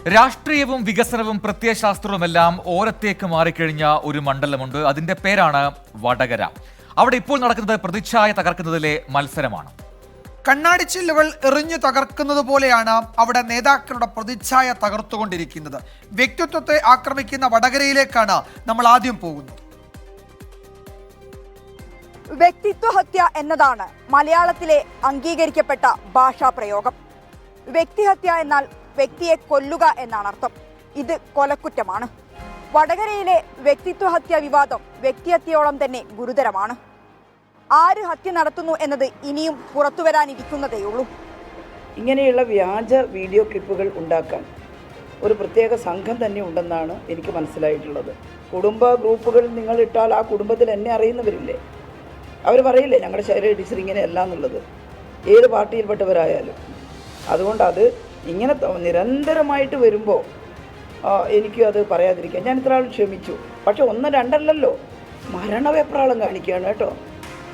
രാഷ്ട്രീയവും വികസനവും പ്രത്യയശാസ്ത്രവുമെല്ലാം ഓരത്തേക്ക് മാറിക്കഴിഞ്ഞ ഒരു മണ്ഡലമുണ്ട്. അതിന്റെ പേരാണ് വടകര. അവിടെ ഇപ്പോൾ നടക്കുന്നത് പ്രതിച്ഛായ തകർക്കുന്നതിലെ മത്സരമാണ്. കണ്ണാടിച്ചില്ലുകൾ എറിഞ്ഞു തകർക്കുന്നത് പോലെയാണ് അവിടെ നേതാക്കളുടെ പ്രതിച്ഛായ തകർത്തുകൊണ്ടിരിക്കുന്നത്. വ്യക്തിത്വത്തെ ആക്രമിക്കുന്ന വടകരയിലേക്കാണ് നമ്മൾ ആദ്യം പോകുന്നത്. വ്യക്തിത്വ ഹത്യ എന്നതാണ് മലയാളത്തിലെ അംഗീകരിക്കപ്പെട്ട ഭാഷാ പ്രയോഗം. വ്യക്തിഹത്യ എന്നാൽ വ്യക്തിയെ കൊല്ലുക എന്നാണ് അർത്ഥം. ഇത് കൊലക്കുറ്റമാണ്. വടകരയിലെ വ്യക്തിത്വ ഹത്യ വിവാദം വ്യക്തിഹത്യയോളം തന്നെ ഗുരുതരമാണ്. ആര് ഹത്യ നടത്തുന്നു എന്നത് ഇനിയും പുറത്തുവരാനിരിക്കുന്നതേയുള്ളൂ. ഇങ്ങനെയുള്ള വ്യാജ വീഡിയോ ക്ലിപ്പുകൾ ഉണ്ടാക്കാൻ ഒരു പ്രത്യേക സംഘം തന്നെ ഉണ്ടെന്നാണ് എനിക്ക് മനസ്സിലായിട്ടുള്ളത്. കുടുംബ ഗ്രൂപ്പുകൾ നിങ്ങൾ ഇട്ടാൽ ആ കുടുംബത്തിൽ എന്നെ അറിയുന്നവരില്ലേ, അവർ പറയില്ലേ ഞങ്ങളുടെ ശൈലജ ടീച്ചർ ഇങ്ങനെയല്ല എന്നുള്ളത്, ഏത് പാർട്ടിയിൽപ്പെട്ടവരായാലും. അതുകൊണ്ട് അത് ഇങ്ങനെ നിരന്തരമായിട്ട് വരുമ്പോൾ എനിക്കും അത് പറയാതിരിക്കാം. ഞാൻ ഇത്ര ആൾ ക്ഷമിച്ചു. പക്ഷെ 1-2 മരണവെപ്രാളം കാണിക്കുകയാണ് കേട്ടോ.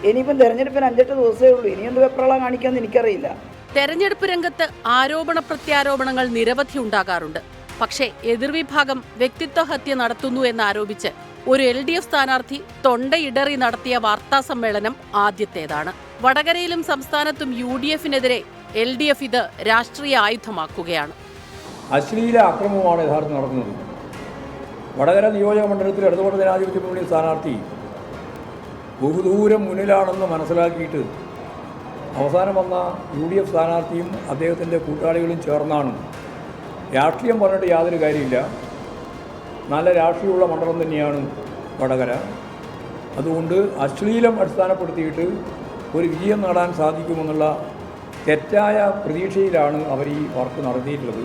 ഇനിയിപ്പം തെരഞ്ഞെടുപ്പിന് 5-8 ദിവസമേ ഉള്ളൂ. ഇനി എന്ത് വെപ്രാളം കാണിക്കാമെന്ന് എനിക്കറിയില്ല. തെരഞ്ഞെടുപ്പ് രംഗത്ത് ആരോപണ പ്രത്യാരോപണങ്ങൾ നിരവധി ഉണ്ടാകാറുണ്ട്. പക്ഷേ എതിർവിഭാഗം വ്യക്തിത്വ ഹത്യ നടത്തുന്നു എന്നാരോപിച്ച് ഒരു LDF സ്ഥാനാർത്ഥി തൊണ്ടയിടറി നടത്തിയ വാർത്താ സമ്മേളനം ആദ്യത്തേതാണ്. വടകരയിലും സംസ്ഥാനത്തും UDF-നെതിരെ LDF ഇത് രാഷ്ട്രീയ ആയുധമാക്കുകയാണ്. അശ്ലീല ആക്രമണമാണ് യഥാർത്ഥം നടക്കുന്നത്. വടകര നിയോജക മണ്ഡലത്തിൽ ഇടതുപക്ഷ ജനാധിപത്യ മുന്നണി സ്ഥാനാർത്ഥി ബഹുദൂരം മുന്നിലാണെന്ന് മനസ്സിലാക്കിയിട്ട് അവസാനം വന്ന UDF സ്ഥാനാർത്ഥിയും അദ്ദേഹത്തിൻ്റെ കൂട്ടാളികളും ചേർന്നാണ്. രാഷ്ട്രീയം പറഞ്ഞിട്ട് യാതൊരു കാര്യമില്ല. നല്ല രാഷ്ട്രീയമുള്ള മണ്ഡലം തന്നെയാണ് വടകര. അതുകൊണ്ട് അശ്ലീലം അടിസ്ഥാനപ്പെടുത്തിയിട്ട് ഒരു വിജയം നേടാൻ സാധിക്കുമെന്നുള്ള തെറ്റായ പ്രതീക്ഷയിലാണ് അവർ ഈ വർക്ക് നടത്തിയിട്ടുള്ളത്.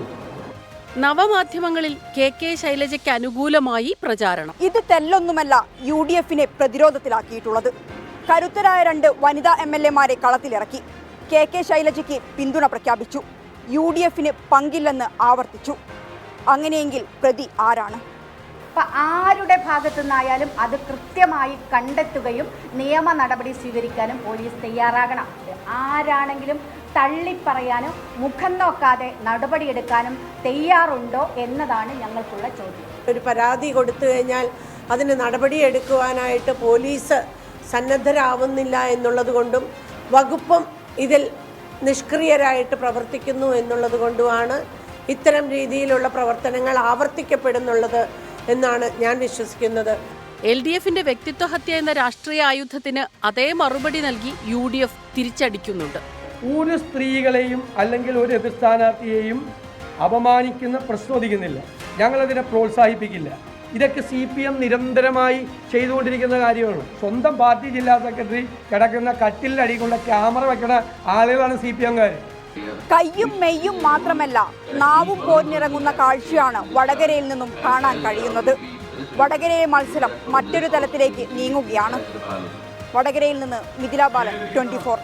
നവമാധ്യമങ്ങളിൽ KK ശൈലജയ്ക്ക് അനുകൂലമായി പ്രചാരണം. ഇത് തെല്ലൊന്നുമല്ല UDF-നെ പ്രതിരോധത്തിലാക്കിയിട്ടുള്ളത്. കരുത്തരായ 2 വനിതാ MLA-മാരെ കളത്തിലിറക്കി. KK ശൈലജയ്ക്ക് പിന്തുണ പ്രഖ്യാപിച്ചു. UDF-ന് പങ്കില്ലെന്ന് ആവർത്തിച്ചു. അങ്ങനെയെങ്കിൽ പ്രതി ആരാണ്? അപ്പം ആരുടെ ഭാഗത്തു നിന്നായാലും അത് കൃത്യമായി കണ്ടെത്തുകയും നിയമ നടപടി സ്വീകരിക്കാനും പോലീസ് തയ്യാറാകണം. ആരാണെങ്കിലും തള്ളിപ്പറയാനും മുഖം നോക്കാതെ നടപടിയെടുക്കാനും തയ്യാറുണ്ടോ എന്നതാണ് ഞങ്ങൾക്കുള്ള ചോദ്യം. ഒരു പരാതി കൊടുത്തു കഴിഞ്ഞാൽ അതിന് നടപടിയെടുക്കുവാനായിട്ട് പോലീസ് സന്നദ്ധരാവുന്നില്ല എന്നുള്ളത് കൊണ്ടും വകുപ്പും ഇതിൽ നിഷ്ക്രിയരായിട്ട് പ്രവർത്തിക്കുന്നു എന്നുള്ളത് കൊണ്ടുമാണ് ഇത്തരം രീതിയിലുള്ള പ്രവർത്തനങ്ങൾ ആവർത്തിക്കപ്പെടുന്നുള്ളത് എന്നാണ് ഞാൻ വിശ്വസിക്കുന്നത്. LDF-ന്റെ വ്യക്തിത്വ ഹത്യ എന്ന രാഷ്ട്രീയ ആയുധത്തിന് അതേ മറുപടി നൽകി UDF തിരിച്ചടിക്കുന്നുണ്ട്. ഒരു സ്ത്രീകളെയും അല്ലെങ്കിൽ ഒരു എതിർ സ്ഥാനാർത്ഥിയെയും അപമാനിക്കുന്ന പ്രശ്നോദിക്കുന്നില്ല. ഞങ്ങളതിനെ പ്രോത്സാഹിപ്പിക്കില്ല. ഇതൊക്കെ CPM നിരന്തരമായി ചെയ്തുകൊണ്ടിരിക്കുന്ന കാര്യമാണ്. സ്വന്തം പാർട്ടി ജില്ലാ സെക്രട്ടറി കിടക്കുന്ന കട്ടിലടി കൊണ്ട് ക്യാമറ വെക്കുന്ന ആളുകളാണ് CPM-കാർ. കയ്യും മെയ്യും മാത്രമല്ല നാവും പോരിനിറങ്ങുന്ന കാഴ്ചയാണ് വടകരയിൽ നിന്നും കാണാൻ കഴിയുന്നത്. വടകരയിലെ മത്സരം മറ്റൊരു തലത്തിലേക്ക് നീങ്ങുകയാണ്. വടകരയിൽ നിന്ന് മിഥില ബാലൻ, 24.